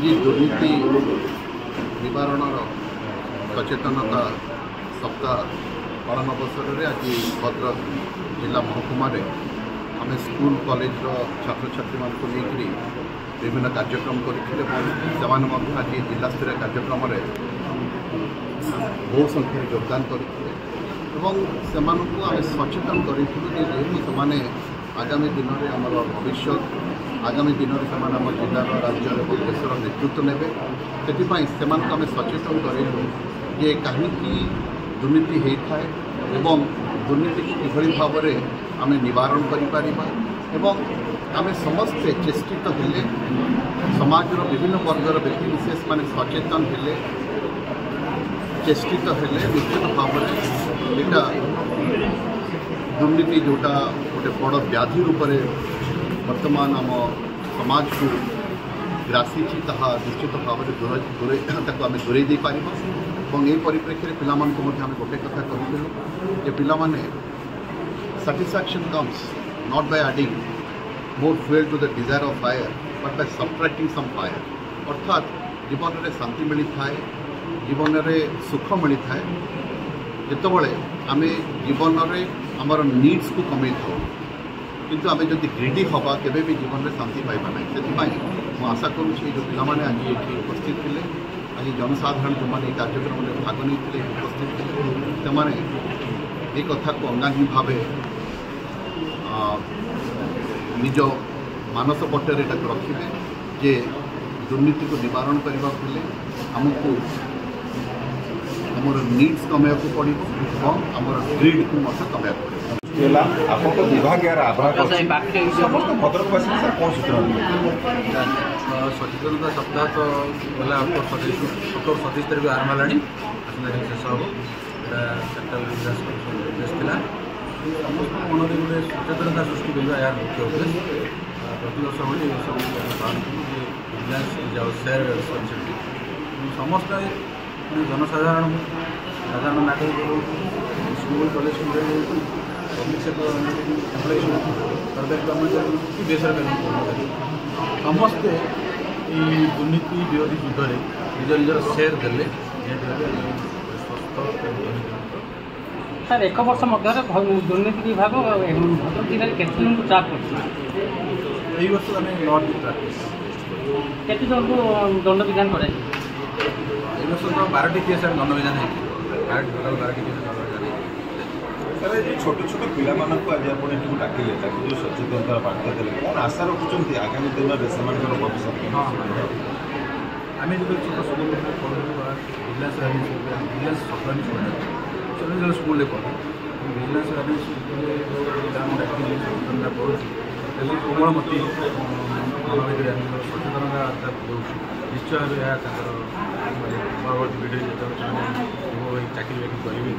आज दुर्नीति निवारण सचेतनता सप्ताह पालन अवसर में आज भद्रक जिला महकुमा आम स्कूल कॉलेज छात्र छात्री मान विभिन्न कार्यक्रम करते आज जिला स्तरीय कार्यक्रम में बहु संख्या योगदान करते आम सचेतन करूँ से आगामी दिन में आम भविष्य आगामी दिन में आम जिलार राज्य और देशर नेतृत्व ने से आम सचेतन करूँ जे कहीं दुर्नीति होता है एवं दुर्नीति को किभली भाव में आम निवारण करें आम समस्ते चेष्टित हेले समाजर विभिन्न वर्गर व्यक्ति विशेष मान सचेतन हेले चेष्टित हेले निश्चित भाव में यहाँ दुर्नीति जोटा गोटे बड़ व्याधि रूप में वर्तमान आम समाज को ग्रासी निश्चित भाव में दूरे दे पार और ये परिप्रेक्षी में पिला गोटे कथा कहूँ जे पिला satisfaction comes not by adding more fuel to the desire of fire but by subtracting some fire अर्थात जीवन में शांति मिलता है जीवन में सुख मिलता है जितेबाला आम जीवन में आमर नीड्स को कमे था किंतु आम जब ग्रीडी हवा केवे भी जीवन में शांति पाइबा ना से मुझे आशा करुँच जो पिलाने आज ये उपस्थित थे आज जनसाधारण जो मैंने कार्यक्रम में भाग नहीं उपस्थित थे से कथा को अंगांगी भाव निज मानस पट्टर रखिए जे दुर्नीति को निवारण करने आमको आमर नीड्स कमाया पड़ो और आमर ग्रीड को कमाया पड़ो विभाग सचेतनता सप्ताह तो गला 27 तारीख आरंभ है शेष हम सेंट्रल उद्देश्य था समस्त मन में गोटे सचेतनता सृष्टि करवा यार मुख्य उद्देश्य प्रतिवर्ष भाई सब vigilance is our share responsibility समस्त जनसाधारण साधारण नागरिक school college public sector employees सरकारी कर्मचारी कि बेसरकारी कर्मचारी समस्ते दुर्नीति विरोधी युद्ध में निज निजर शेयर देले सर एक वर्ष मध्य दुर्नीति विभाग भद्रक जिले में केते जन को ट्रैक कर वर्ष आम 9 ट्रैक केते जन को दंड विधान कर वर्ष तो 12टी केस दंड विधान है 12टी केस सर ये छोट छोट पिला आज आप डाकिले जो सचेतनता बार्ता देते कौन आशा रखुंट आगामी दिन में से भविष्य आम जो छोट स्कूल विजिलेंस सफल स्कूल पढ़े विजिलेंस सचेतनता करुँच कोमलमती मन भर सचेतनता दूसरी निश्चय भाव यह परवर्ती पीढ़ी जो चाकरी बाकरी करेंगे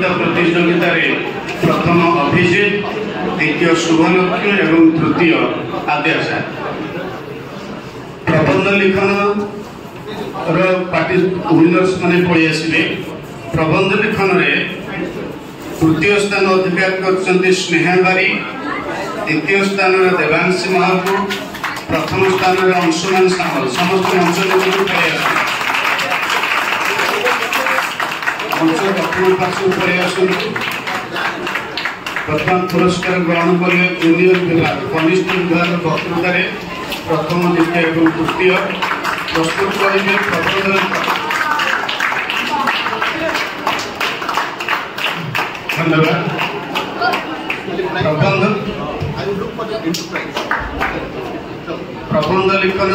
प्रतियोगिता प्रथम अभिजित द्वितीय शुभलक्ष्मी एवं तृतीय आद्याशा प्रबंध लिखन पार्टी विनर्स माने पड़े आसवे प्रबंध लिखन तृतीय स्थान अधिकार कर स्नेहा बारी द्वितीय स्थान देवांशी महापु प्रथम स्थान अंशुमान सामल समस्त अंश पड़े अंश प्रथम पार्श्व पड़े प्रथम पुरस्कार ग्रहण करेंगे जूनियर विभाग कनिष्ठ विभाग वक्तृता प्रथम द्वितीय और तृतीय प्रस्तुत करेंगे धन्यवाद प्रबंध लिखन